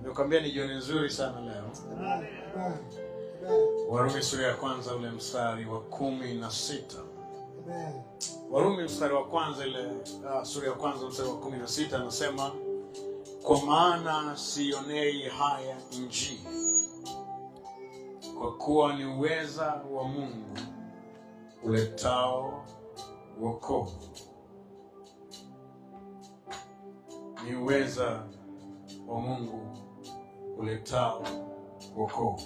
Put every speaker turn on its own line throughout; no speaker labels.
Nimekwambia ni jioni nzuri sana leo. Warumi sura ya kwanza ule mstari wa 16. Warumi mstari wa kwanza ile sura ya kwanza mstari wa 16 anasema, kwa maana sionei haya Injili, kwa kuwa ni uweza wa Mungu uletao wokovu. Ni uweza wa Mungu uletao wokovu.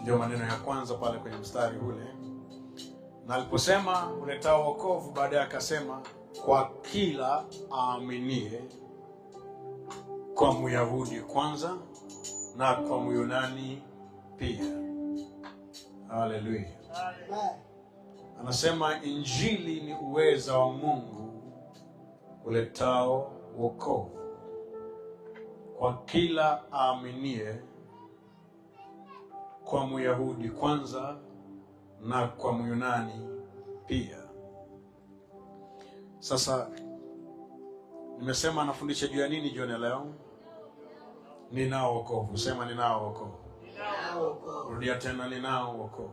Ndio maneno ya kwanza pale kwenye mstari ule. Na aliposema uletao wokovu, baadaye akasema kwa kila aaminie, kwa Myahudi kwanza na kwa Myunani pia. Haleluya. Anasema Injili ni uweza wa Mungu uletao wokovu kwa kila aaminie, kwa Myahudi kwanza na kwa Myunani pia. Sasa nimesema anafundisha juu ya nini jioni leo? Ninao wokovu. Sema ninao wokovu. Rudia tena, ninao wokovu.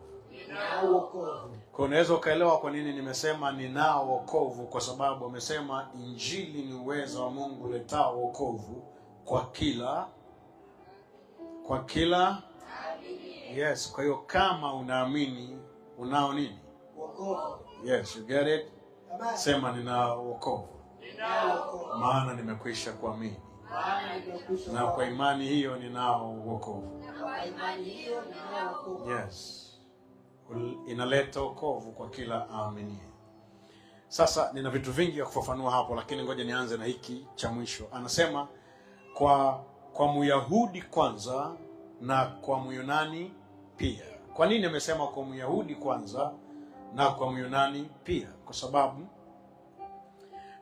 Kwa unaweza ukaelewa kwa nini nimesema ninao wokovu, kwa sababu amesema Injili ni uwezo wa Mungu letao wokovu kwa kila yes. Kwa hiyo kama unaamini unao nini? Wokovu. Yes, you get it? Sema ninao wokovu. Maana nimekwisha kuamini. Na kwa imani hiyo ninao wokovu. Yes. Inaleta wokovu kwa kila aaminie. Sasa nina vitu vingi vya kufafanua hapo, lakini ngoja nianze na hiki cha mwisho. Anasema kwa Myahudi kwanza na kwa Myunani pia. Kwa nini amesema kwa Myahudi kwanza na kwa Myunani pia? Kwa sababu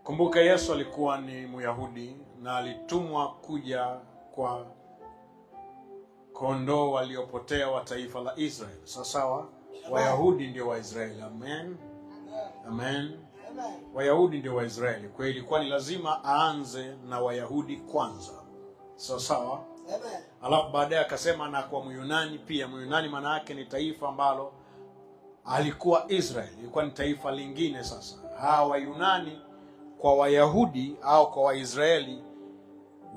kumbuka, Yesu alikuwa ni Myahudi na alitumwa kuja kwa kondoo waliopotea wa taifa la Israeli. Sawa? Wayahudi ndio Waisraeli. Amen. Amen. Wayahudi ndio Waisraeli. Kwa hiyo ilikuwa ni lazima aanze na Wayahudi kwanza. Sawa? Amen. Alafu baadaye akasema na kwa Myunani pia. Myunani maana yake ni taifa ambalo alikuwa Israeli, ilikuwa ni taifa lingine. Sasa hawa Wayunani kwa Wayahudi au kwa Waisraeli,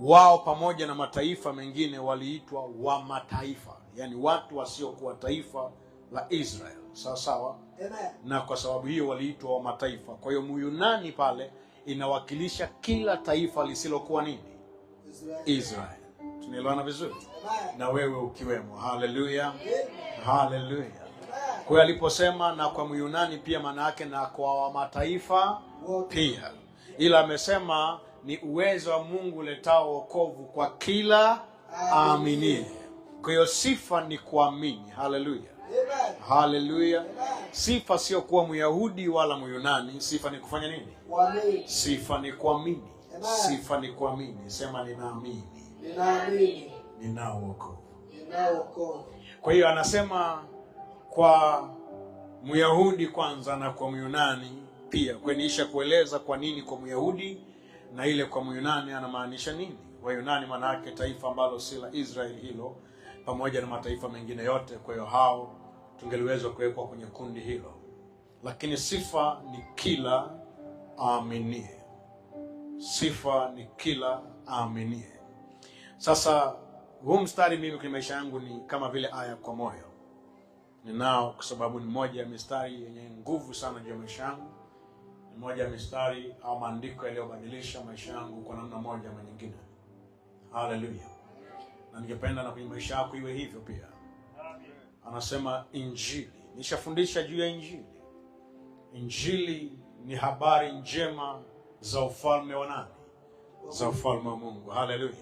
wao pamoja na mataifa mengine waliitwa wa mataifa, yani watu wasiokuwa taifa la Israeli. Sawa? Amen. Na kwa sababu hiyo waliitwa wa mataifa. Kwa hiyo Myunani pale inawakilisha kila taifa lisilokuwa nini? Israeli. Tunaelewana vizuri? Amen. Na wewe ukiwemo. Haleluya. Haleluya. Kwa hiyo aliposema na kwa Myunani pia, maana yake na kwa wa mataifa pia. Ila amesema ni uwezo wa Mungu letao wokovu kwa kila aaminie. Kwa hiyo sifa ni kuamini. Haleluya. Haleluya. Sifa sio kuwa Myahudi wala Myunani. Sifa ni kufanya nini? Kuamini. Sifa ni kuamini. Sifa ni kuamini. Sema ninaamini. Ninaamini. Ninao wokovu. Ninao wokovu. Kwa hiyo anasema kwa Myahudi kwanza na kwa Myunani pia. Kwenisha kueleza kwa nini kwa Myahudi na ile kwa Myunani anamaanisha nini. Wayunani maana yake taifa ambalo si la Israeli hilo, pamoja na mataifa mengine yote. Kwa hiyo hao tungeliweza kuwekwa kwenye kundi hilo. Lakini sifa ni kila aaminie. Sifa ni kila aaminie. Sasa huu mstari mimi kwa maisha yangu ni kama vile aya kwa moyo. Ninao kwa sababu ni moja ya mistari yenye nguvu sana juu ya maisha yangu. Ni moja ya mistari au maandiko yaliyobadilisha maisha yangu kwa namna moja ama nyingine. Haleluya. Na ningependa na kwenye maisha yako iwe hivyo pia. Anasema Injili. Nishafundisha juu ya Injili. Injili ni habari njema za ufalme wa nani? Za ufalme wa Mungu. Haleluya.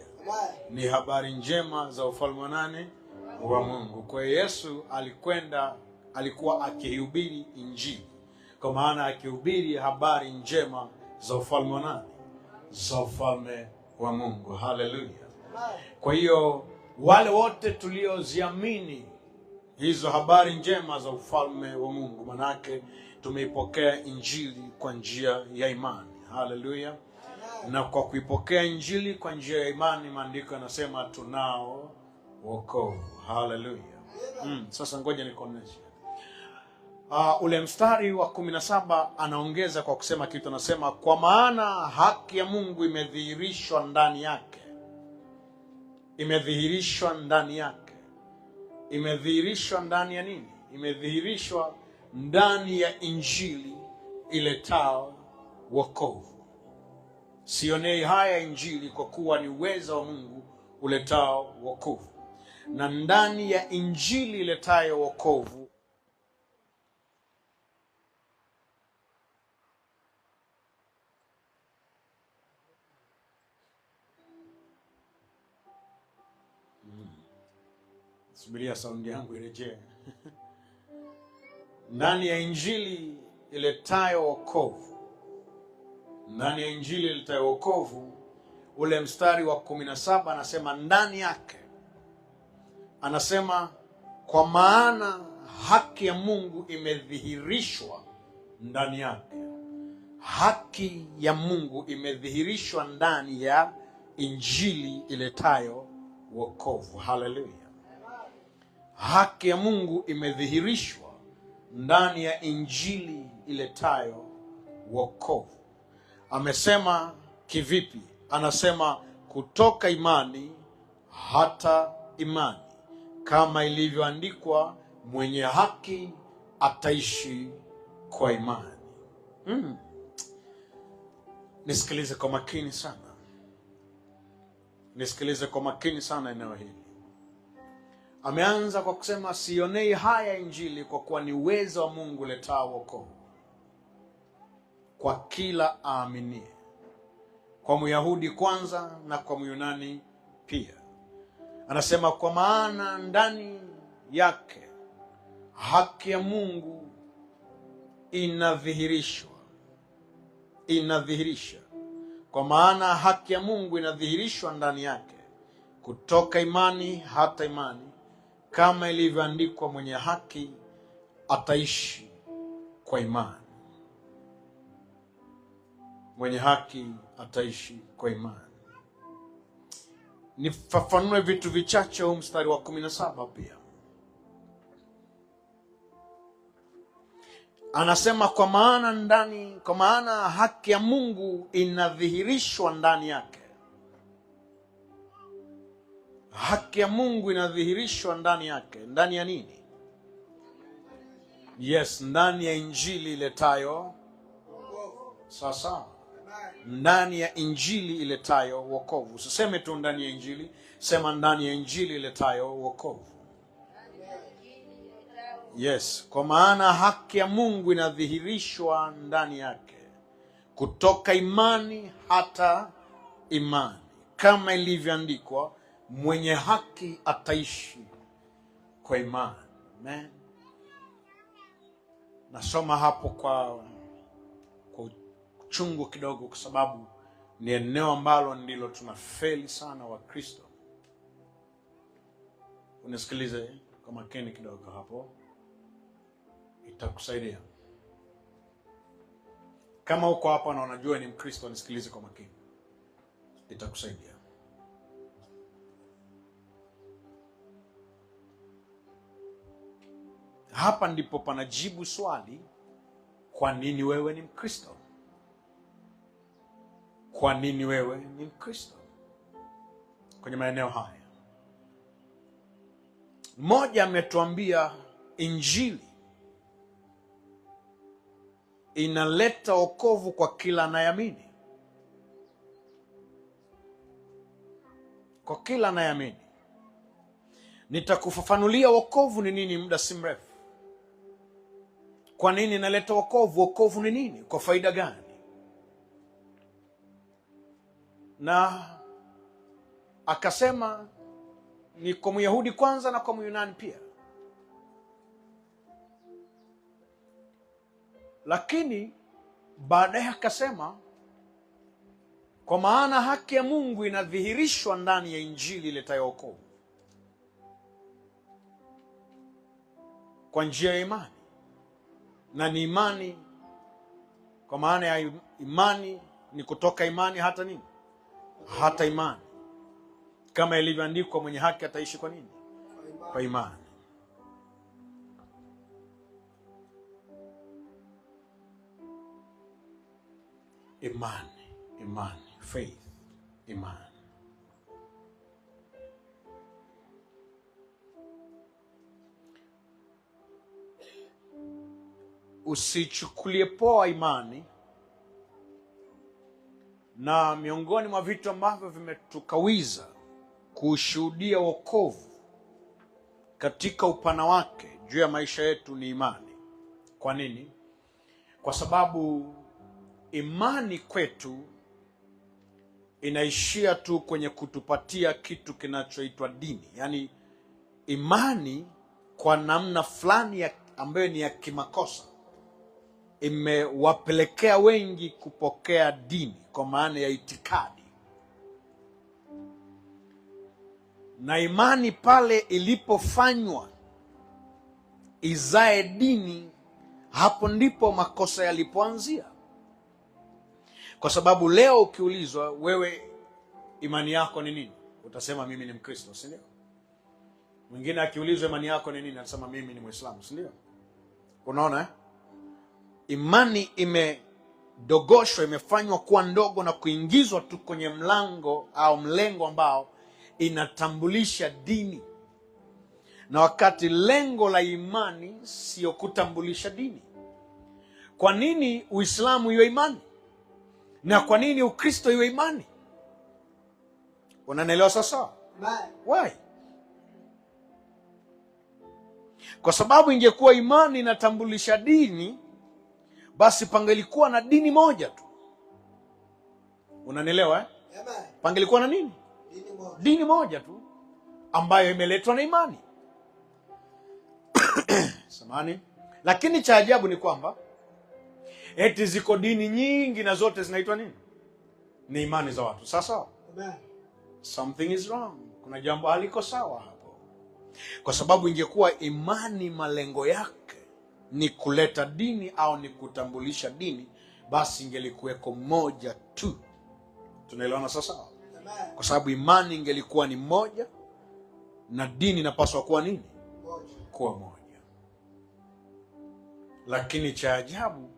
Ni habari njema za ufalme wa nani? Wa Mungu. Kwa Yesu alikuwa akihubiri Injili. Kwa maana akihubiri habari njema za ufalme wa nani? Za ufalme wa Mungu. Haleluya. Kwa hiyo wale wote tulioziamini hizo habari njema za ufalme wa Mungu, manake tumeipokea Injili kwa njia ya imani. Haleluya. Na kwa kuipokea injili kwa njia ya imani, maandiko yanasema tunao wokovu. Haleluya. Sasa ngoja nikuoneshe. Ule mstari wa 17 anaongeza kwa kusema kitu, anasema kwa maana haki ya Mungu imedhihirishwa ndani yake. Imedhihirishwa ndani yake. Imedhihirishwa ndani ya nini? Imedhihirishwa ndani ya injili iletao wokovu. Sionei haya injili, kwa kuwa ni uweza wa Mungu uletao wokovu. Na ndani ya injili iletayo wokovu subiria saundi yangu irejee. Ndani ya injili iletayo wokovu, ndani ya injili iletayo wokovu, ule mstari wa 17 anasema ndani yake, anasema kwa maana haki ya Mungu imedhihirishwa ndani yake. Haki ya Mungu imedhihirishwa ndani ya injili iletayo wokovu. Haleluya. Haki ya Mungu imedhihirishwa ndani ya injili iletayo wokovu. Amesema kivipi? Anasema kutoka imani hata imani, kama ilivyoandikwa, mwenye haki ataishi kwa imani. Nisikilize kwa makini sana. Nisikilize kwa makini sana eneo hili. Ameanza kwa kusema sionei haya injili, kwa kuwa ni uwezo wa Mungu letao wokovu kwa kila aaminie, kwa Myahudi kwanza na kwa Myunani pia. Anasema kwa maana ndani yake haki ya Mungu inadhihirishwa. Inadhihirisha. Kwa maana haki ya Mungu inadhihirishwa ndani yake, kutoka imani hata imani, kama ilivyoandikwa, mwenye haki ataishi kwa imani. Mwenye haki ataishi kwa imani. Nifafanue vitu vichache huu mstari wa 17 pia. Anasema kwa maana haki ya Mungu inadhihirishwa ndani yake. Haki ya Mungu inadhihirishwa ndani yake. Ndani ya nini? Yes, ndani ya injili iletayo sasa. Ndani ya injili iletayo wokovu. Usiseme tu ndani ya injili, sema ndani ya injili iletayo wokovu. Yes, kwa maana haki ya Mungu inadhihirishwa ndani yake, kutoka imani hata imani, kama ilivyoandikwa, mwenye haki ataishi kwa imani. Amen. Nasoma hapo kwa uchungu kidogo, kwa sababu ni eneo ambalo ndilo tunafeli sana wa Kristo. Unisikilize kwa makini kidogo hapo, itakusaidia. Kama uko hapa na unajua ni Mkristo, nisikilize kwa makini, itakusaidia. Hapa ndipo panajibu swali, kwa nini wewe ni Mkristo? Kwa nini wewe ni Mkristo? Kwenye maeneo haya, mmoja ametuambia injili inaleta wokovu kwa kila anayeamini. Kwa kila anayeamini. Nitakufafanulia wokovu ni nini muda si mrefu. Kwa nini inaleta wokovu? Wokovu ni nini? Kwa faida gani? Na akasema ni kwa Myahudi kwanza na kwa Myunani pia. Lakini baadaye akasema kwa maana haki ya Mungu inadhihirishwa ndani ya injili iletayo wokovu kwa njia ya imani. Na ni imani, kwa maana ya imani ni kutoka imani hata nini? Hata imani. Kama ilivyoandikwa, mwenye haki ataishi kwa nini? Kwa imani. Imani, faith, imani. Usichukulie poa imani, na miongoni mwa vitu ambavyo vimetukawiza kushuhudia wokovu katika upana wake juu ya maisha yetu ni imani. Kwa nini? Kwa sababu imani kwetu inaishia tu kwenye kutupatia kitu kinachoitwa dini. Yaani imani kwa namna fulani ambayo ni ya kimakosa imewapelekea wengi kupokea dini kwa maana ya itikadi. Na imani pale ilipofanywa izae dini, hapo ndipo makosa yalipoanzia. Kwa sababu leo ukiulizwa wewe imani yako ni nini, utasema mimi ni Mkristo, si ndio? Mwingine akiulizwa imani yako ni nini, atasema mimi ni Muislamu, si ndio? Unaona eh? Imani imedogoshwa, imefanywa kuwa ndogo na kuingizwa tu kwenye mlango au mlengo ambao inatambulisha dini. Na wakati lengo la imani sio kutambulisha dini. Kwa nini Uislamu iwe imani? Na kwa nini Ukristo iwe imani? Unanielewa sasa? Why? Kwa sababu ingekuwa imani inatambulisha dini, basi pangelikuwa na dini moja tu. Unanielewa eh? Pangelikuwa na nini? Dini moja tu ambayo imeletwa na imani. Samani. Lakini cha ajabu ni kwamba eti ziko dini nyingi na zote zinaitwa nini? Ni imani za watu. Sasa something is wrong. Kuna jambo haliko sawa hapo. Kwa sababu ingekuwa imani malengo yake ni kuleta dini au ni kutambulisha dini, basi ingelikuweko moja tu. Tunaelewana sasa? Kwa sababu imani ingelikuwa ni moja na dini inapaswa kuwa nini? Kuwa moja. Lakini cha ajabu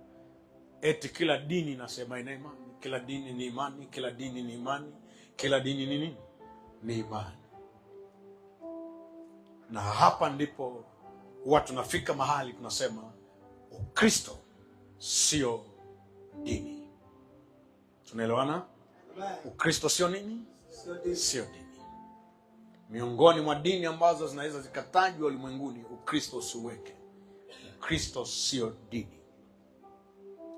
eti kila dini nasema ina imani, kila dini ni imani, kila dini ni imani, kila dini ni nini? Ni imani. Na hapa ndipo huwa tunafika mahali tunasema Ukristo sio dini. Tunaelewana? Ukristo sio nini? Sio dini. Miongoni mwa dini ambazo zinaweza zikatajwa ulimwenguni, Ukristo usiweke. Ukristo sio dini.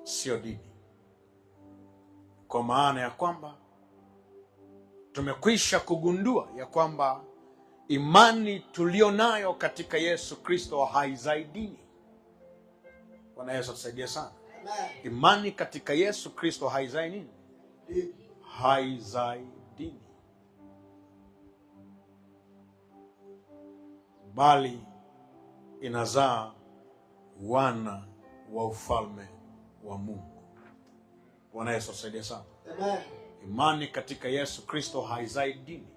Sio dini. Kwa maana ya kwamba tumekwisha kugundua ya kwamba imani tulio nayo katika Yesu Kristo haizai dini. Bwana Yesu atusaidie sana. Imani katika Yesu Kristo haizai nini? Haizai dini. Bali inazaa wana wa ufalme wa Mungu. Bwana Yesu atusaidie sana. Imani katika Yesu Kristo haizai dini.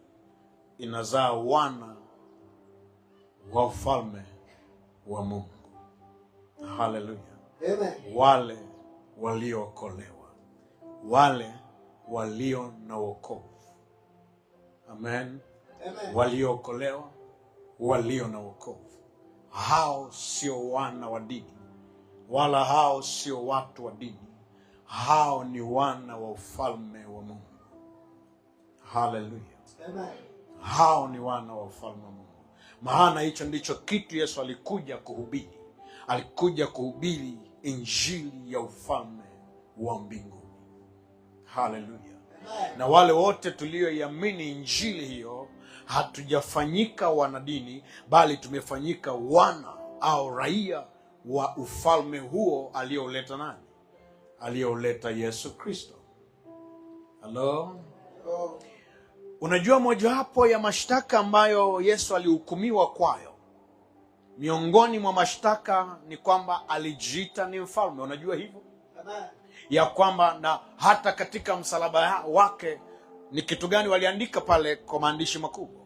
Inazaa wana wa ufalme wa Mungu. Haleluya. Wale waliookolewa, wale walio na wokovu. Amen. Waliookolewa, walio na wokovu. Hao sio wana wa dini, wala hao sio watu wa dini. Hao ni wana wa ufalme wa Mungu. Haleluya. Hao ni wana wa ufalme wa Mungu. Maana hicho ndicho kitu Yesu alikuja kuhubiri. Alikuja kuhubiri injili ya ufalme wa mbinguni. Haleluya. Na wale wote tulioiamini injili hiyo, hatujafanyika wanadini, bali tumefanyika wana au raia wa ufalme huo alioleta nani? Alioleta Yesu Kristo. Hello? Unajua mojawapo ya mashtaka ambayo Yesu alihukumiwa kwayo, miongoni mwa mashtaka ni kwamba alijiita ni mfalme. Unajua hivyo? ya kwamba na hata katika msalaba wake ni kitu gani waliandika pale kwa maandishi makubwa?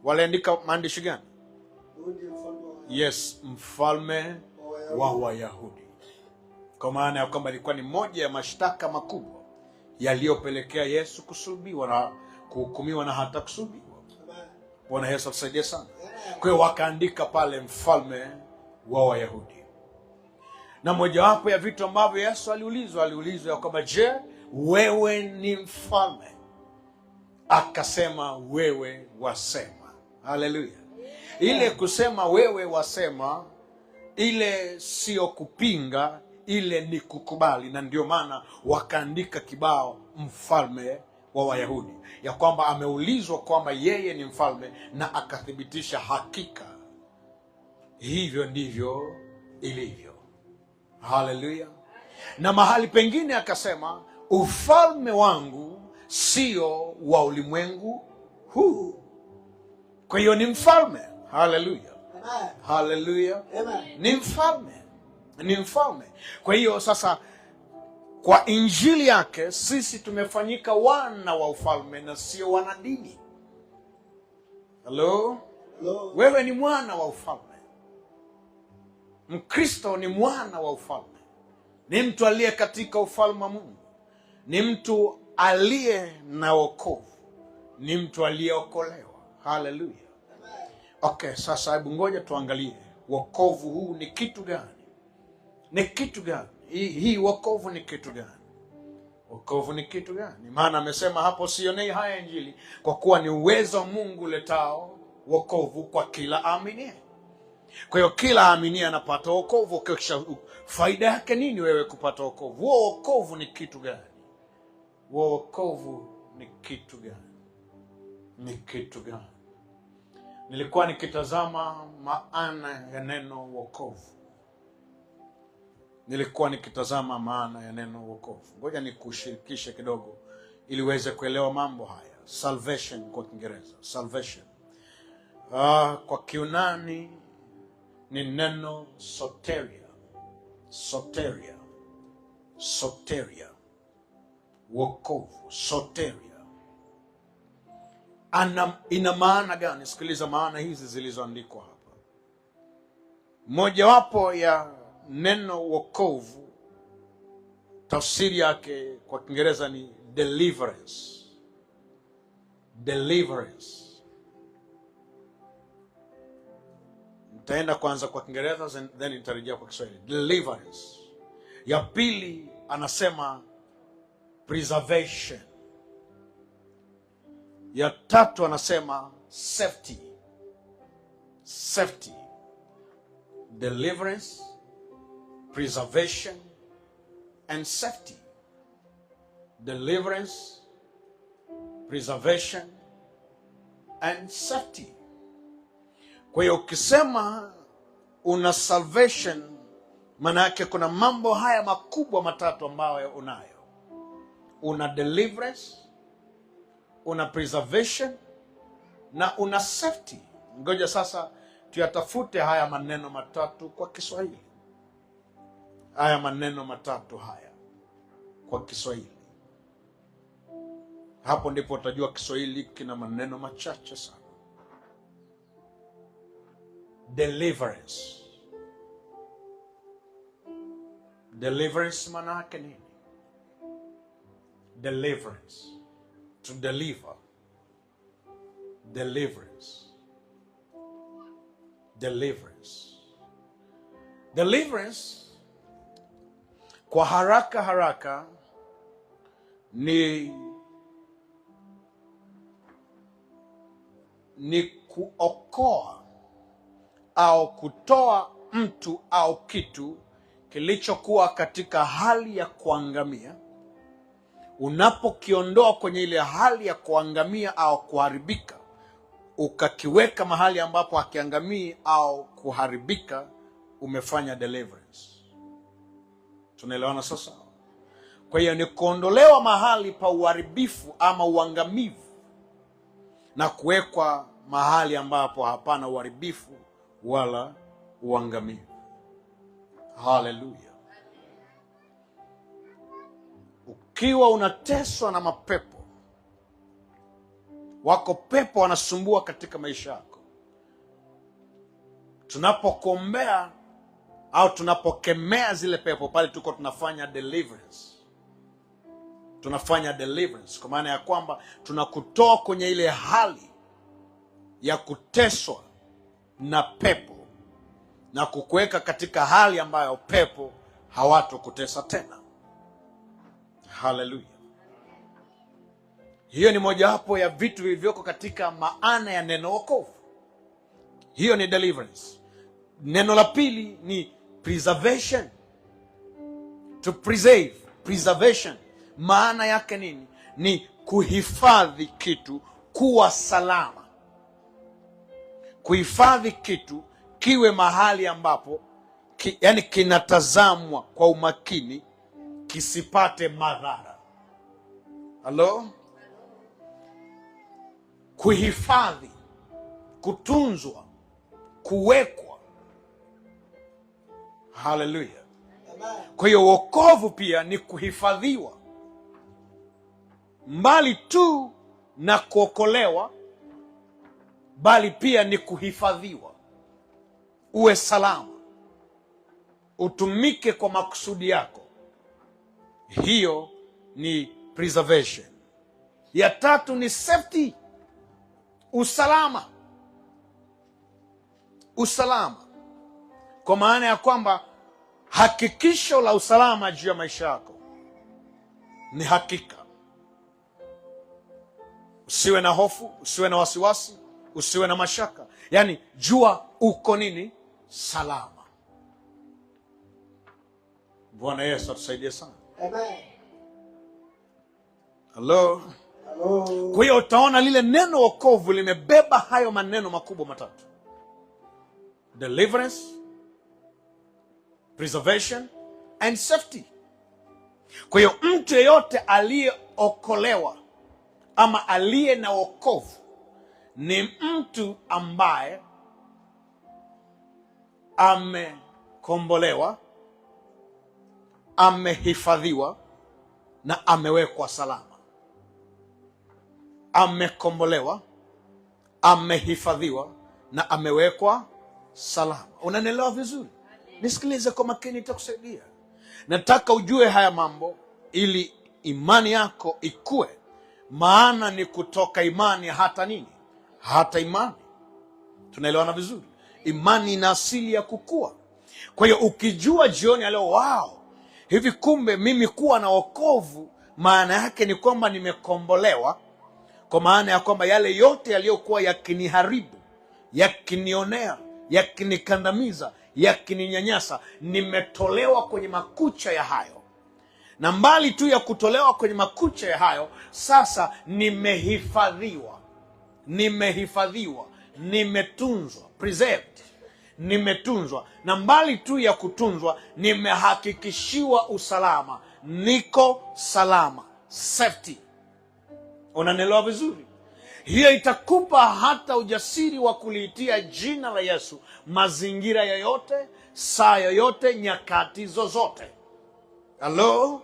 Waliandika maandishi gani? Yes, mfalme wa Wayahudi. Kwa maana ya kwamba ilikuwa ni moja ya mashtaka makubwa yaliyopelekea Yesu kusulubiwa na kuhukumiwa na hata kusulubiwa. Bwana Yesu atusaidie sana. Kwa hiyo wakaandika pale mfalme wa Wayahudi. Na mojawapo ya vitu ambavyo Yesu aliulizwa ya kwamba, je, wewe ni mfalme? Akasema, wewe wasema. Haleluya. Ile kusema wewe wasema, ile sio kupinga, ile ni kukubali. Na ndio maana wakaandika kibao mfalme wa Wayahudi, ya kwamba ameulizwa kwamba yeye ni mfalme na akathibitisha hakika hivyo ndivyo ilivyo. Haleluya. Na mahali pengine akasema, ufalme wangu sio wa ulimwengu huu. Kwa hiyo ni mfalme. Haleluya. Haleluya. Ni mfalme. Ni mfalme. Kwa hiyo sasa, kwa injili yake sisi tumefanyika wana wa ufalme na sio wanadini. Hello? Hello. Wewe ni mwana wa ufalme. Mkristo ni mwana wa ufalme. Ni mtu aliye katika ufalme wa Mungu. Ni mtu aliye na wokovu. Ni mtu aliyeokolewa. Haleluya. Okay, sasa hebu ngoja tuangalie wokovu huu ni kitu gani? Ni kitu gani? Hii wokovu ni kitu gani? Wokovu ni kitu gani? Maana amesema hapo, sionei haya injili, kwa kuwa ni uwezo wa Mungu letao wokovu kwa kila aaminie. Kwa hiyo kila aaminie anapata wokovu. Faida yake nini wewe kupata wokovu? Wokovu ni kitu gani? Wokovu ni kitu gani? Ni kitu gani? Nilikuwa nikitazama maana ya neno wokovu. Ngoja nikushirikishe kidogo ili uweze kuelewa mambo haya. Salvation kwa Kiingereza, salvation. Kwa Kiunani ni neno soteria. Soteria. Wokovu, soteria. Ina maana gani? Sikiliza maana hizi zilizoandikwa hapa. Mojawapo ya neno wokovu, tafsiri yake kwa Kiingereza ni deliverance. Nitaenda kwanza kwa Kiingereza then nitarejea kwa Kiswahili. Deliverance. Ya pili anasema preservation. Ya tatu anasema safety. Deliverance, preservation and safety. Deliverance, preservation and safety. Kwa hiyo ukisema una salvation, maana yake kuna mambo haya makubwa matatu ambayo unayo. Una deliverance, una preservation na una safety. Ngoja sasa tuyatafute haya maneno matatu kwa Kiswahili. Haya maneno matatu haya kwa Kiswahili. Hapo ndipo utajua Kiswahili kina maneno machache sana. Deliverance. Deliverance maana yake nini? Deliverance. To deliver. Deliverance. Kwa haraka ni kuokoa au kutoa mtu au kitu kilichokuwa katika hali ya kuangamia. Unapokiondoa kwenye ile hali ya kuangamia au kuharibika, ukakiweka mahali ambapo hakiangamii au kuharibika, umefanya deliverance. Tunaelewana sasa? Kwa hiyo ni kuondolewa mahali pa uharibifu ama uangamivu na kuwekwa mahali ambapo hapana uharibifu wala uangamivu. Haleluya. ukiwa unateswa na mapepo, wako pepo wanasumbua katika maisha yako, tunapokuombea au tunapokemea zile pepo, pale tuko tunafanya deliverance. Tunafanya deliverance kwa maana ya kwamba tunakutoa kwenye ile hali ya kuteswa na pepo na kukuweka katika hali ambayo pepo hawatokutesa tena. Haleluya! Hiyo ni mojawapo ya vitu vilivyoko katika maana ya neno wokovu. Hiyo ni deliverance. Neno la pili ni preservation. To preserve, preservation maana yake nini? Ni kuhifadhi kitu kuwa salama, kuhifadhi kitu kiwe mahali ambapo yani kinatazamwa kwa umakini, kisipate madhara. Halo? Kuhifadhi, kutunzwa, kuwekwa. Haleluya! Kwa hiyo wokovu pia ni kuhifadhiwa, mbali tu na kuokolewa, bali pia ni kuhifadhiwa, uwe salama, utumike kwa makusudi yako. Hiyo ni preservation. Ya tatu ni safety, usalama. Usalama kwa maana ya kwamba hakikisho la usalama juu ya maisha yako ni hakika. Usiwe na hofu, usiwe na wasiwasi, usiwe na mashaka. Yaani jua uko nini? Salama. Bwana Yesu atusaidie sana. Amen. Hello. Hello. Kwa hiyo utaona lile neno wokovu limebeba hayo maneno makubwa matatu: deliverance, preservation and safety. Kwa hiyo mtu yeyote aliyeokolewa ama aliye na wokovu ni mtu ambaye amekombolewa, amehifadhiwa na amewekwa salama. Amekombolewa, amehifadhiwa na amewekwa salama. Unanielewa vizuri? Nisikilize kwa makini, itakusaidia. Nataka ujue haya mambo ili imani yako ikue, maana ni kutoka imani hata nini? Hata imani. Tunaelewana vizuri? Imani ina asili ya kukua. Kwa hiyo ukijua jioni ya leo, hivi kumbe mimi kuwa na wokovu maana yake ni kwamba nimekombolewa, kwa maana ya kwamba yale yote yaliyokuwa yakiniharibu, yakinionea, yakinikandamiza, yakininyanyasa, nimetolewa kwenye makucha ya hayo. Na mbali tu ya kutolewa kwenye makucha ya hayo, sasa nimehifadhiwa, nimetunzwa, preserved, nimetunzwa. Na mbali tu ya kutunzwa, nimehakikishiwa usalama, niko salama, safety. Unanielewa vizuri? Hiyo itakupa hata ujasiri wa kuliitia jina la Yesu mazingira yoyote, saa yoyote, nyakati zozote. Halo?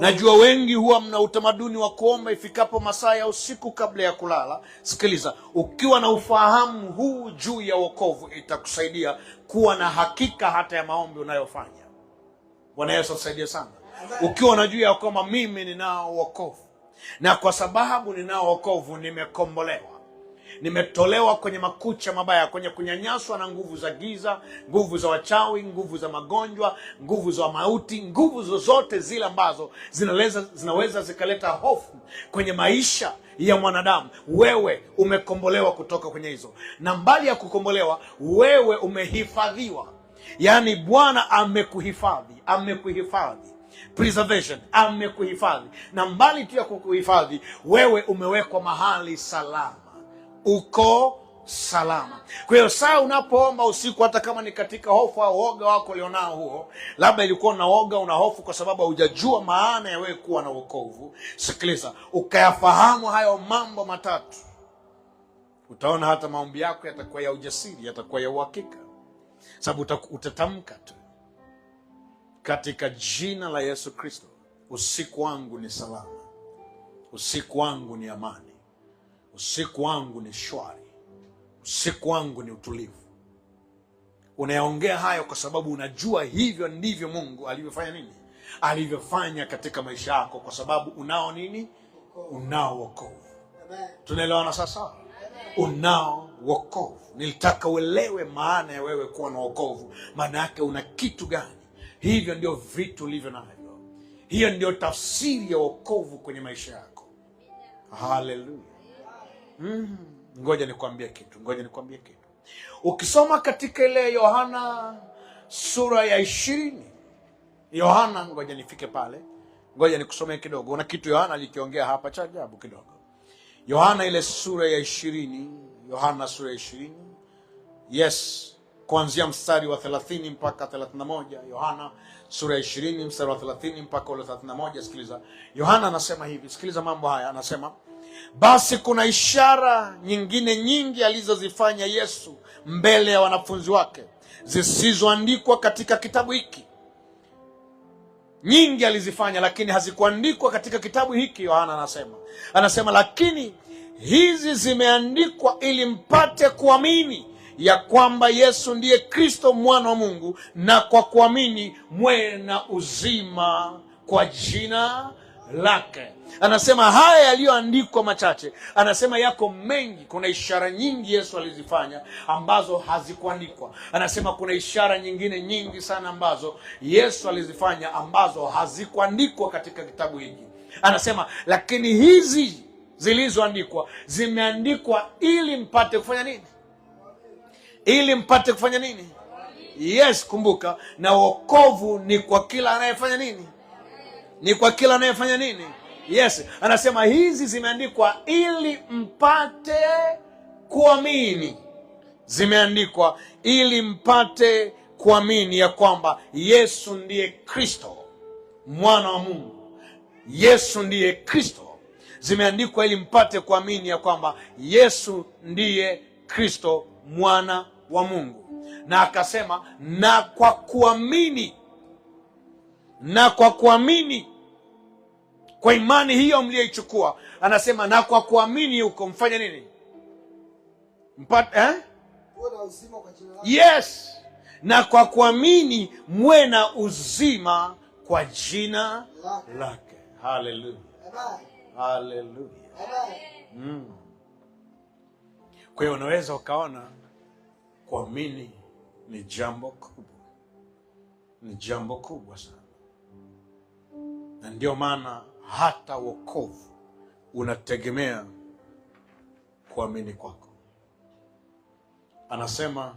Najua wengi huwa mna utamaduni wa kuomba ifikapo masaa ya usiku kabla ya kulala. Sikiliza, ukiwa na ufahamu huu juu ya wokovu, itakusaidia kuwa na hakika hata ya maombi unayofanya. Bwana Yesu atusaidie sana. Ukiwa unajua ya kwamba mimi ninao wokovu, na kwa sababu ninao wokovu nimekombolewa, nimetolewa kwenye makucha mabaya, kwenye kunyanyaswa na nguvu za giza, nguvu za wachawi, nguvu za magonjwa, nguvu za mauti, nguvu zozote zile ambazo zinaweza zikaleta hofu kwenye maisha ya mwanadamu. Wewe umekombolewa kutoka kwenye hizo, na mbali ya kukombolewa, wewe umehifadhiwa. Yaani Bwana amekuhifadhi, preservation, amekuhifadhi. Na mbali tu ya kukuhifadhi, wewe umewekwa mahali salama, uko salama. Kwa hiyo saa unapoomba usiku, hata kama ni katika hofu au woga wako ulionao huo, labda ilikuwa una woga, una hofu kwa sababu hujajua maana ya wewe kuwa na wokovu, sikiliza, ukayafahamu hayo mambo matatu, utaona hata maombi yako yatakuwa ya ujasiri, yatakuwa ya uhakika, sababu utatamka tu katika jina la Yesu Kristo usiku wangu ni salama, usiku wangu ni amani, usiku wangu ni shwari, usiku wangu ni utulivu. Unayaongea hayo kwa sababu unajua hivyo ndivyo Mungu alivyofanya nini? Alivyofanya katika maisha yako, kwa sababu unao nini? Unao wokovu. Tunaelewana sasa? Unao wokovu. Nilitaka uelewe maana ya wewe kuwa na wokovu. Maana yake una kitu gani? Hivyo ndio vitu ulivyo navyo. Hiyo ndio tafsiri ya wokovu kwenye maisha yako. Haleluya. Ngoja nikwambie kitu. Ukisoma katika ile Yohana sura ya 20. Yohana, ngoja nifike pale. Ngoja nikusomee kidogo. Una kitu Yohana alikiongea hapa cha ajabu kidogo. Yohana ile sura ya 20. Yohana sura ya 20. Yes, kuanzia mstari wa 30 mpaka 31. Yohana sura ya 20 mstari wa 30 mpaka 31. Sikiliza. Yohana anasema hivi. Sikiliza mambo haya. Anasema, basi kuna ishara nyingine nyingi alizozifanya Yesu mbele ya wanafunzi wake, zisizoandikwa katika kitabu hiki. Nyingi alizifanya, lakini hazikuandikwa katika kitabu hiki. Yohana anasema lakini hizi zimeandikwa ili mpate kuamini ya kwamba Yesu ndiye Kristo mwana wa Mungu, na kwa kuamini mwe na uzima kwa jina lake. Anasema haya yaliyoandikwa machache, anasema yako mengi. Kuna ishara nyingi Yesu alizifanya ambazo hazikuandikwa. Anasema kuna ishara nyingine nyingi sana ambazo Yesu alizifanya ambazo hazikuandikwa katika kitabu hiki. Anasema lakini hizi zilizoandikwa zimeandikwa ili mpate kufanya nini? Ili mpate kufanya nini? Yes, kumbuka, na wokovu ni kwa kila anayefanya nini? Ni kwa kila anayefanya nini? Yes, anasema hizi zimeandikwa ili mpate kuamini. Zimeandikwa ili mpate kuamini ya kwamba Yesu ndiye Kristo mwana wa Mungu. Yesu ndiye Kristo. Zimeandikwa ili mpate kuamini ya kwamba Yesu ndiye Kristo mwana wa Mungu. Na akasema na kwa kuamini, kwa imani hiyo mlioichukua, anasema na kwa kuamini huko mfanye nini? Yes, na kwa kuamini mwe na uzima kwa jina lake. Haleluya. Haleluya. Kwa hiyo unaweza ukaona kuamini ni jambo kubwa. Ni jambo kubwa sana. Na ndio maana hata wokovu unategemea kuamini kwako. Anasema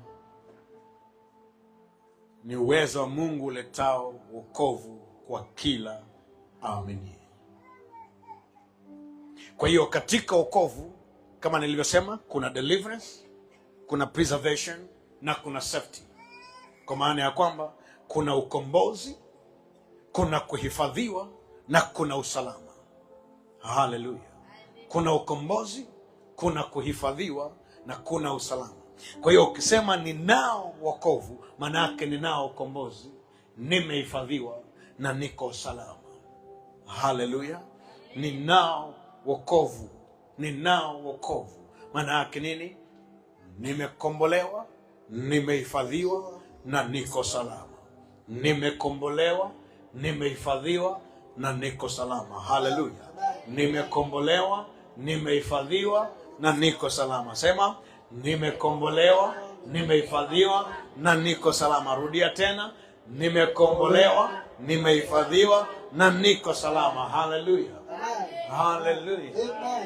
ni uwezo wa Mungu uletao wokovu kwa kila aaminie. Kwa hiyo katika wokovu, kama nilivyosema, kuna deliverance, kuna preservation na kuna safety. Kwa maana ya kwamba kuna ukombozi, kuna kuhifadhiwa na kuna usalama. Haleluya. Kuna ukombozi, kuna kuhifadhiwa na kuna usalama. Kwa hiyo ukisema ninao wokovu, maana yake ninao ukombozi, nimehifadhiwa na niko salama. Haleluya. Ninao wokovu. Maana yake nini? Nimekombolewa, nimehifadhiwa na niko salama. Nimekombolewa, nimehifadhiwa na niko salama. Haleluya. Nimekombolewa, nimehifadhiwa na niko salama. Sema, nimekombolewa, nimehifadhiwa na niko salama. Rudia tena, nimekombolewa, nimehifadhiwa na niko salama. Haleluya. Haleluya.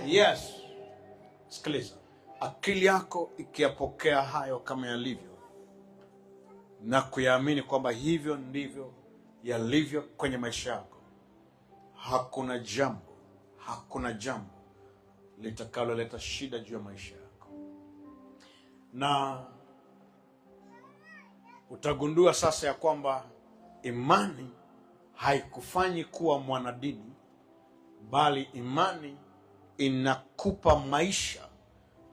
Yes. Sikiliza. Akili yako ikiyapokea hayo kama yalivyo na kuyaamini kwamba hivyo ndivyo yalivyo kwenye maisha yako, hakuna jambo litakaloleta shida juu ya maisha yako. Na utagundua sasa ya kwamba imani haikufanyi kuwa mwanadini, bali imani inakupa maisha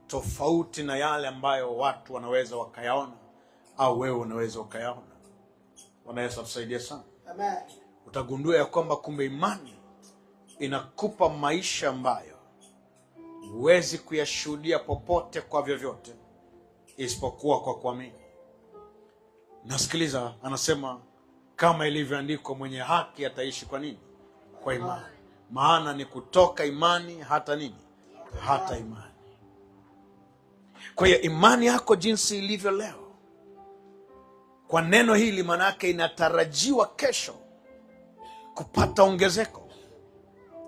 tofauti na yale ambayo watu wanaweza wakayaona au wewe unaweza ukayaona. Bwana Yesu atusaidie sana. Amen. utagundua ya kwamba kumbe imani inakupa maisha ambayo huwezi kuyashuhudia popote kwa vyovyote isipokuwa kwa kuamini. Nasikiliza, anasema kama ilivyoandikwa, mwenye haki ataishi kwa nini? Kwa imani. Maana ni kutoka imani hata nini? Hata imani. Kwa hiyo imani yako jinsi ilivyo leo kwa neno hili, manake inatarajiwa kesho kupata ongezeko,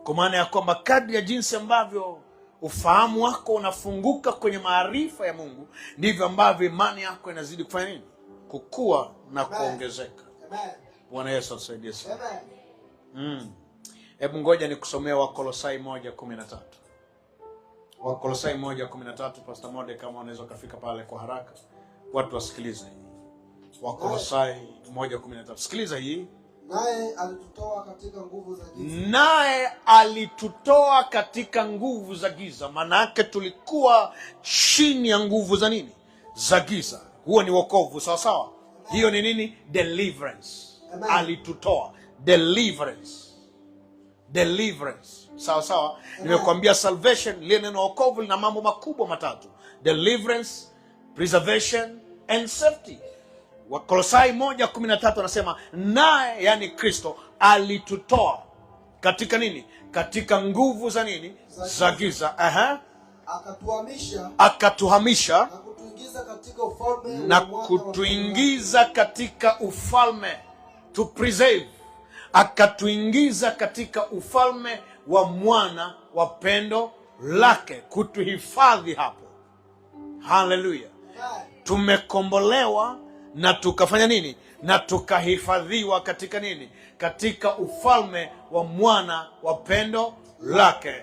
kwa maana ya kwamba kadri ya jinsi ambavyo ufahamu wako unafunguka kwenye maarifa ya Mungu, ndivyo ambavyo imani yako inazidi kufanya nini? Kukua na kuongezeka. Bwana Yesu asaidie sana. Hebu ngoja nikusomea Wakolosai 1:13. Wakolosai 1:13. Pastor Mode, kama unaweza kufika pale kwa haraka, watu wasikilize hii. Wakolosai 1:13. Sikiliza hii.
Naye alitutoa katika nguvu za giza.
Naye alitutoa katika nguvu za giza. Maana yake tulikuwa chini ya nguvu za nini? Za giza. Huo ni wokovu, sawa sawa. Hiyo ni nini? Deliverance. Amen. Alitutoa. Deliverance. Sawa sawa. Nimekuambia salvation, lile neno wokovu lina mambo makubwa matatu: deliverance, preservation and safety. Wakolosai 1:13 anasema naye, yani Kristo, alitutoa katika nini? Katika nguvu za nini? Za giza. Akatuhamisha
na kutuingiza katika ufalme
na kutuingiza katika ufalme, to preserve, akatuingiza katika ufalme wa mwana wa pendo lake, kutuhifadhi hapo. Haleluya. Tumekombolewa na tukafanya nini? Na tukahifadhiwa katika nini? Katika ufalme wa mwana wa pendo lake.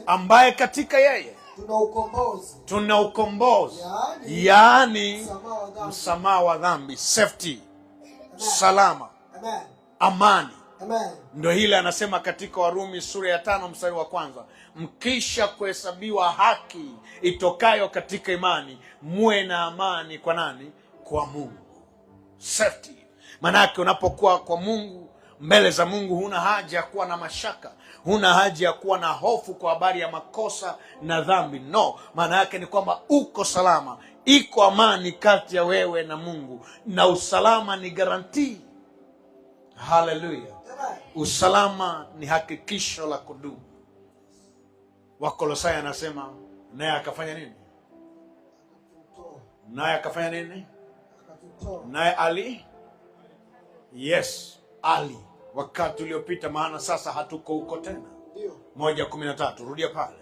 Ambaye katika yeye tuna ukombozi, yaani msamaha wa dhambi, safety. Salama. Amani. Ndio hile anasema katika Warumi sura ya 5 mstari wa 1, mkisha kuhesabiwa haki itokayo katika imani, muwe na amani kwa nani? Kwa Mungu. Safety. Manake unapokuwa kwa Mungu, mbele za Mungu, huna haja ya kuwa na mashaka, huna haja ya kuwa na hofu kwa habari ya makosa na dhambi. No, maana yake ni kwamba uko salama, iko amani kati ya wewe na Mungu, na usalama ni guarantee. Haleluya. Usalama ni hakikisho la kudumu. Wakolosai anasema naye akafanya nini? Naye akafanya nini? Naye ali wakati uliopita, maana sasa hatuko huko tena. 1:13, rudia pale.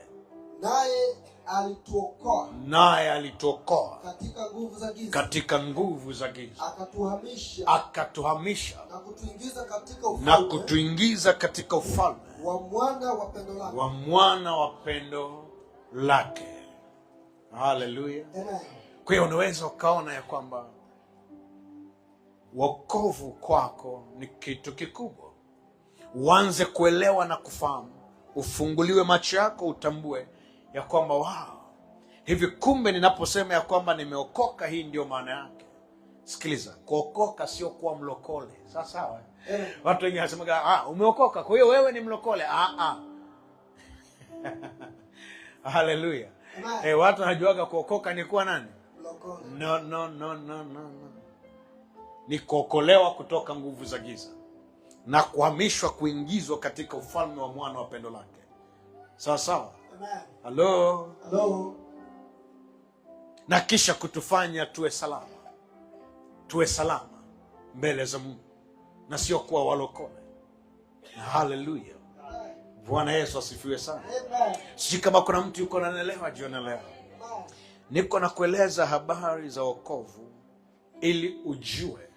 Naye alituokoa katika nguvu za giza, akatuhamisha na kutuingiza katika ufalme wa mwana wa pendo lake. Haleluya. Kwa hiyo unaweza ukaona ya kwamba wokovu kwako ni kitu kikubwa. Uanze kuelewa na kufahamu, ufunguliwe macho yako, utambue ya kwamba hivi kumbe ninaposema ya kwamba nimeokoka, hii ndio maana yake. Sikiliza, kuokoka sio kuwa mlokole. Sawa. Watu wengi wanasema umeokoka, kwa hiyo wewe ni mlokole. Haleluya. Watu wanajuaga kuokoka ni kuwa nani? Mlokole. No. Ni kuokolewa kutoka nguvu za giza na kuhamishwa, kuingizwa katika ufalme wa mwana wa pendo lake. Sawa. Hello. Na kisha kutufanya tuwe salama mbele za Mungu, na sio kuwa walokole. Haleluya. Bwana Yesu asifiwe sana. Sijui kama kuna mtu yuko ananielewa jioni leo. Niko na kueleza habari za wokovu ili ujue,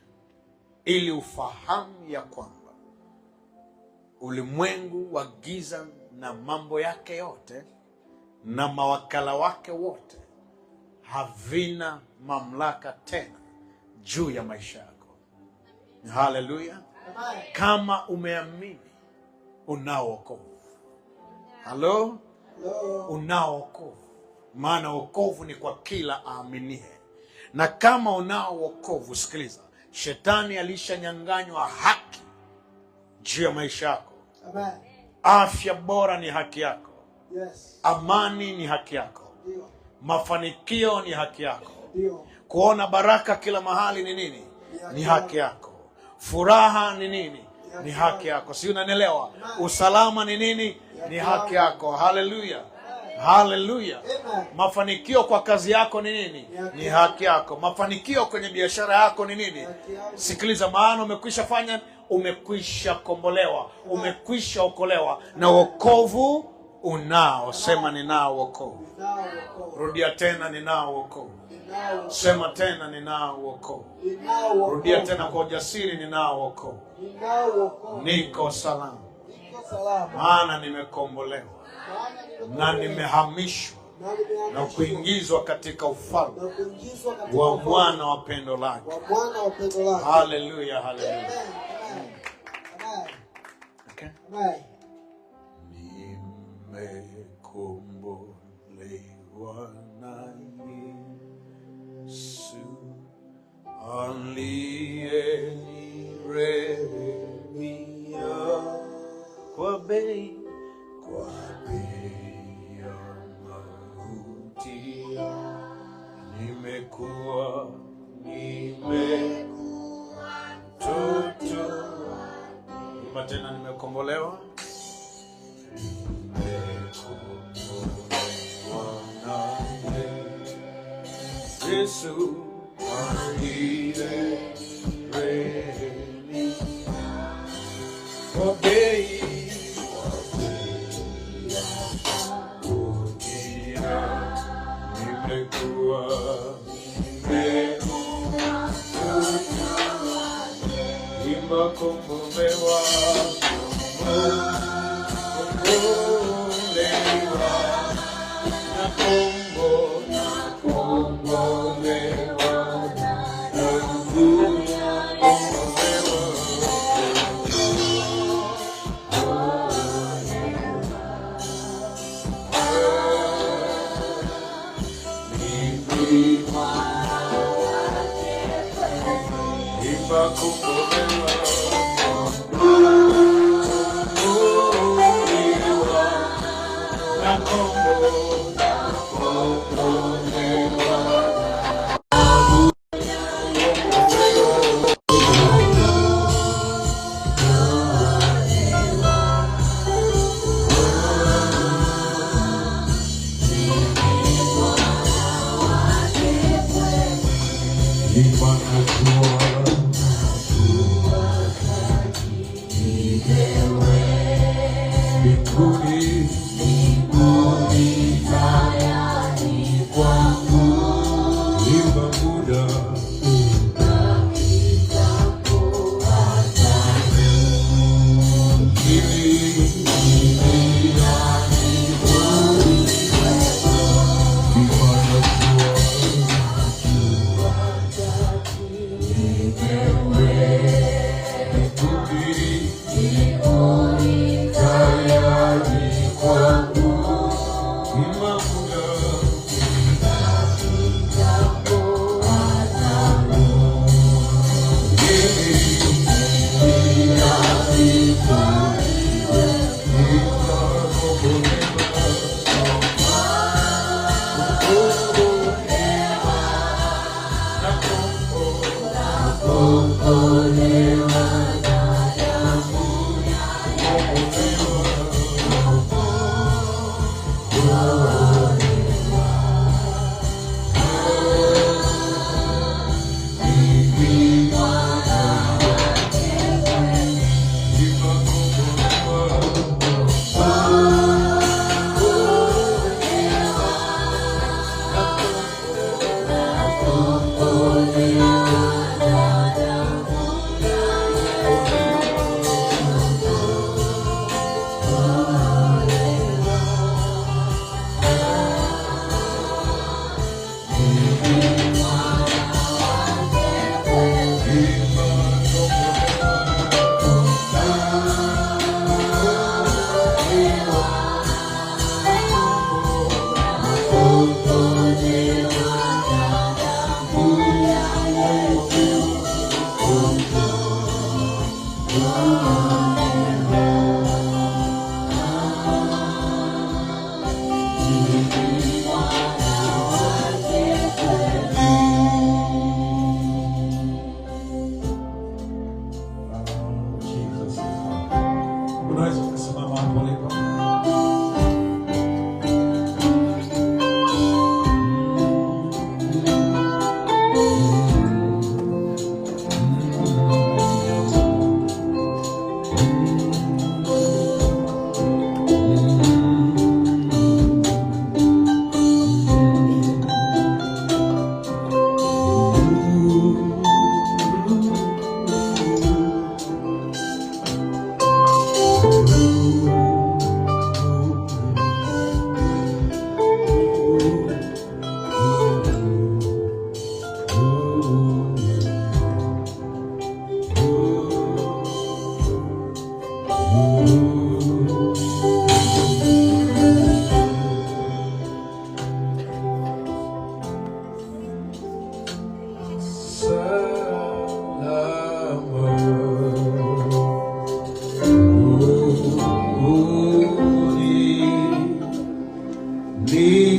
ili ufahamu ya kwamba ulimwengu wa giza na mambo yake yote na mawakala wake wote havina mamlaka tena juu ya maisha yako. Haleluya. Kama umeamini, unao wokovu. Halo? Unao wokovu. Maana wokovu ni kwa kila aaminie. Na kama unao wokovu, sikiliza, Shetani alishanyanganywa haki juu ya maisha yako.
Amen.
Afya bora ni haki yako.
Yes.
Amani ni haki yako.
Ndio.
Mafanikio ni haki yako.
Ndio.
Kuona baraka kila mahali ni nini? Ni haki yako. Furaha ni nini? Ni haki yako. Si unanielewa? Usalama ni nini? Ni haki yako. Haleluya. Haleluya. Mafanikio kwa kazi yako ni nini? Ni haki yako. Mafanikio kwenye biashara yako ni nini? Sikiliza, maana umekwisha kombolewa, umekwisha okolewa, na wokovu unao. Sema ninao wokovu. Rudia tena, ninao wokovu. Sema tena, ninao wokovu. Rudia tena kwa ujasiri, ninao wokovu. Niko salama, maana nimekombolewa na nimehamishwa na kuingizwa katika ufalme wa mwana wa pendo lake. Haleluya, haleluya. Okay. Nimekombolewa na Yesu aliyenirehemia kwa bei ya mauti. Nimekuwa mtoto. Imba tena, nimekombolewa. Nimekombolewa na Yesu aliyerehemia kwa bei. Kombolewa,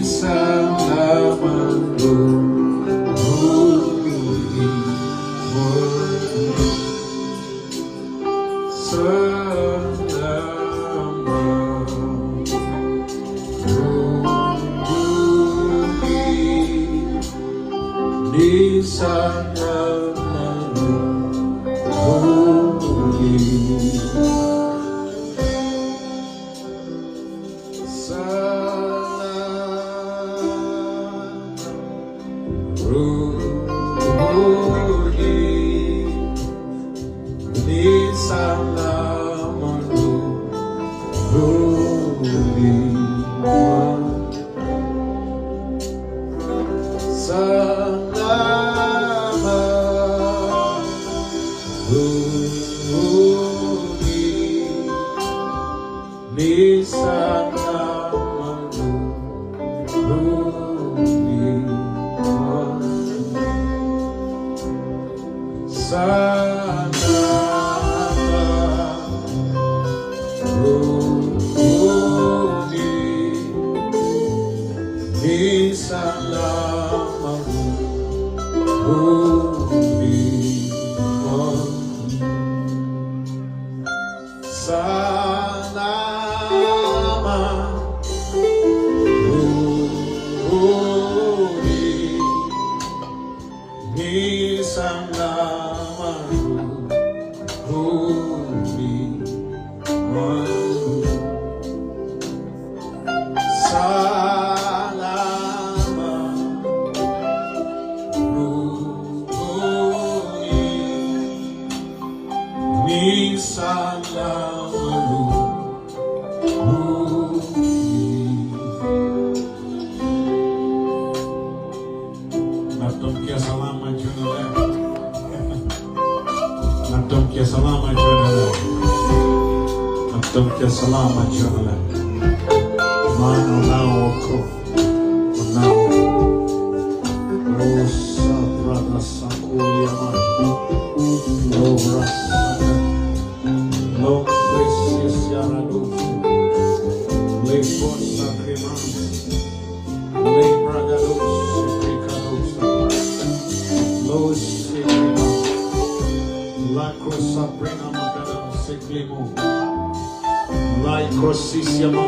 salama rohoni mwangu. Salama rohoni, ni salama rohoni. Natamkia salama jioni leo. Natamkia salama jioni leo. Maana unao wokovu. Unao. Rosa brada sakuya maji. Lora sana. Long precious yaradufu. Lepo sakrimani. Lebraga dosi krikadosa. Los sakrimani. La cosa prena magana seklimo. La crosisiama.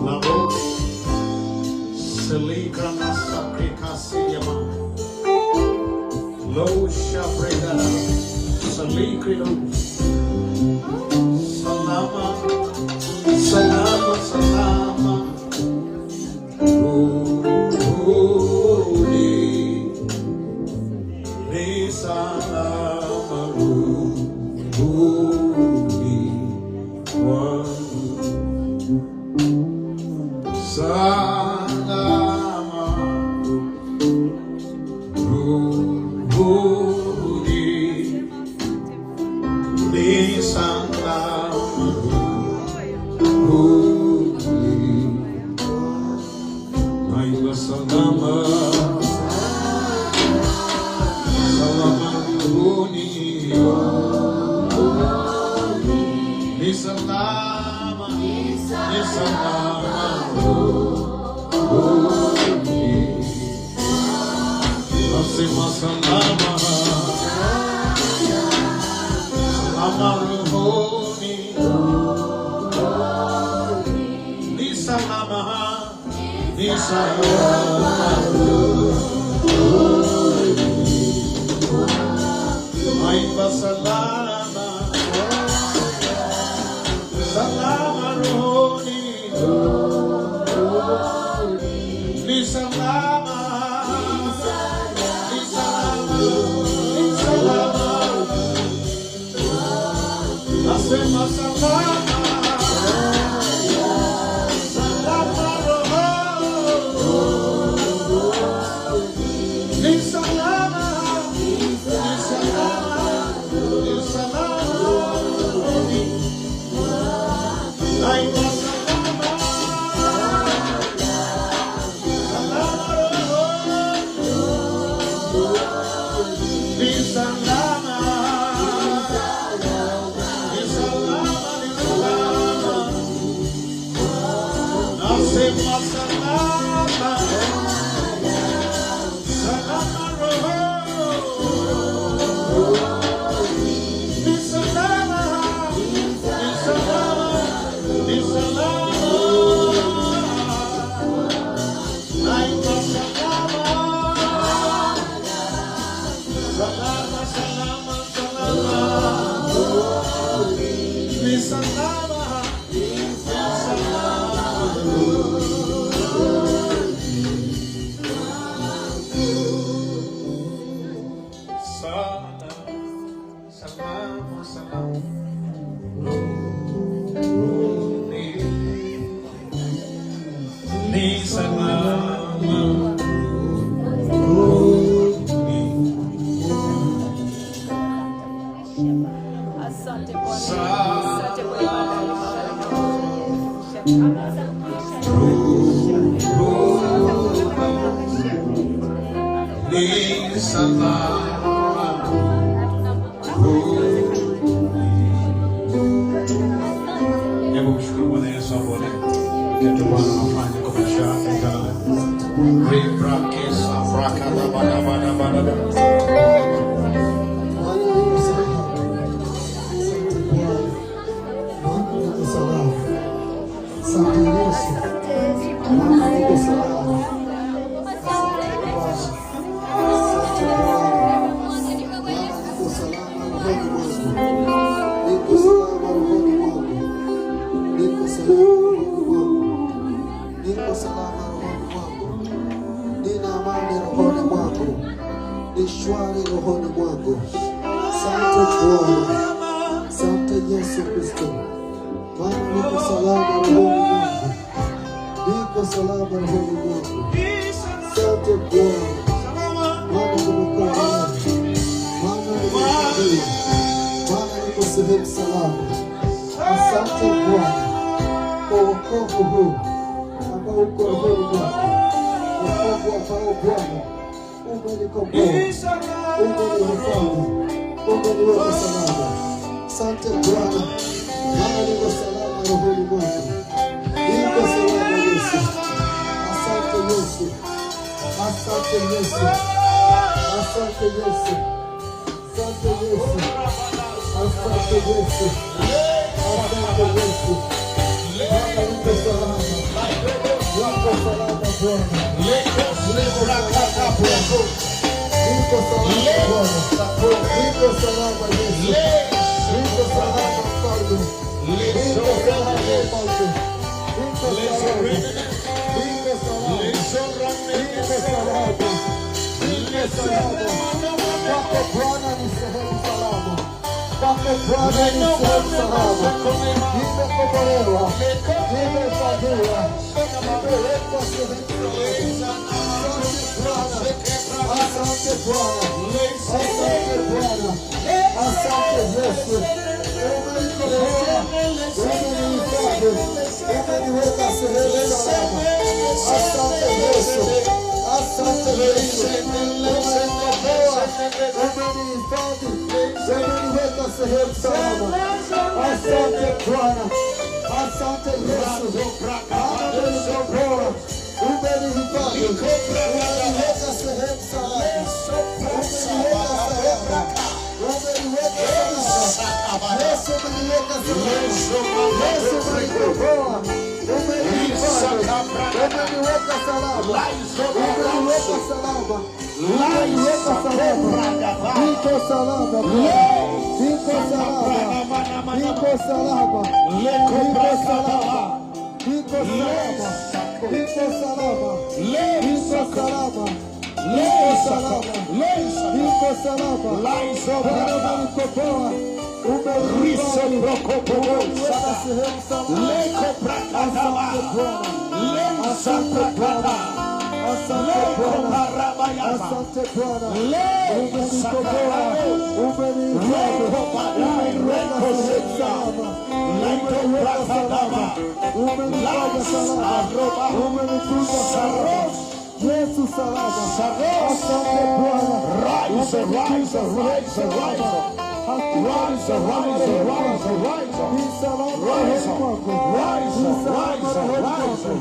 La voz. Seligra nasa krikasiyama. Lo shabregana. Selikrido. Salama. Salama. Salama.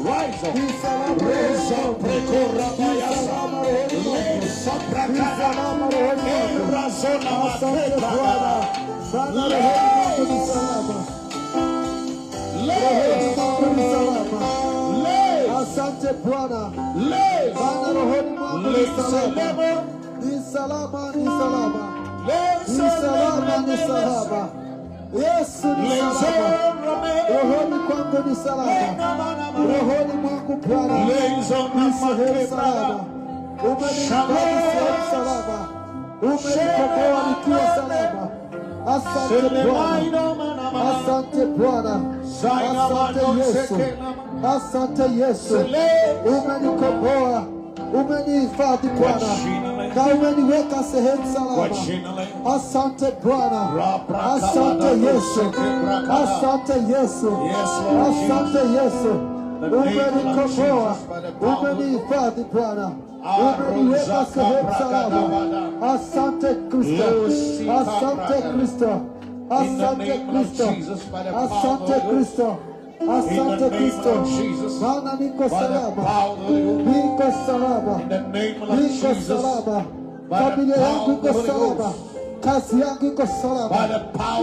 Rise.
Rezo. Reza prekorabayasa. Lesa prakada. Erazona matebada.
Asante Bwana, Bwana rohoni mwangu ni salama, ni salama, ni salama, ni salama, ni salama. Yesu ni salama, rohoni kwangu ni salama, rohoni mwangu Bwana ni sehemu salama. Umenihifadhi sehemu salama, umenikomboa nikiwa salama. Asante Bwana, asante Bwana, asante Yesu. Asante Yesu, umenikomboa, umenihifadhi Bwana, na umeniweka sehemu salama. Asante Bwana, asante Yesu, asante Yesu, asante Yesu, umenikomboa, umenihifadhi Bwana, umeniweka sehemu salama. Asante Kristo, asante Kristo, asante Kristo, asante Kristo. Asante Kristo, maana niko salama, niko salama, niko salama, familia yangu iko salama, kazi yangu iko salama,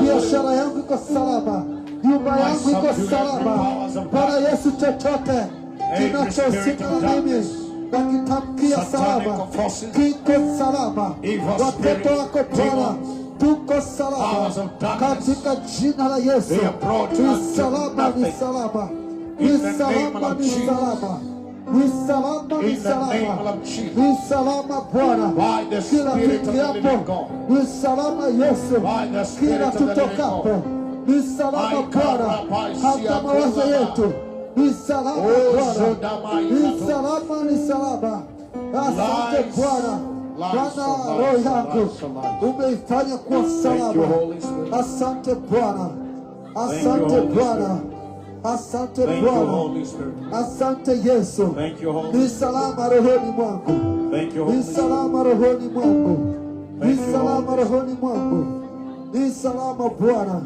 biashara yangu iko salama, nyumba yangu iko salama. Bwana Yesu, chochote kinachohusika na mimi nakitamkia salama, kiko salama. Watoto wako Bwana tuko salama katika jina la Yesu. Ni salama, ni salama, ni salama, ni salama, ni salama, ni salama, ni salama Bwana. Kila tuingiapo ni salama Yesu, kila tutokapo ni salama Bwana. Hata mawazo yetu ni salama Bwana, ni salama, ni salama. Asante Bwana. Bwana, roho yangu umeifanya kuwa salama. Asante Bwana, asante Bwana, asante Bwana, asante Yesu. Ni salama rohoni mwangu, ni salama rohoni mwangu, ni salama rohoni mwangu, ni salama Bwana,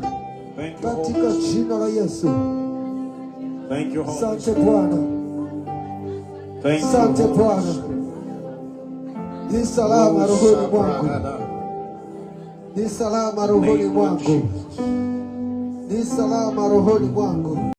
katika jina la Yesu. Asante Bwana, asante Bwana. Ni salama rohoni mwangu, ni salama rohoni mwangu, ni salama rohoni mwangu.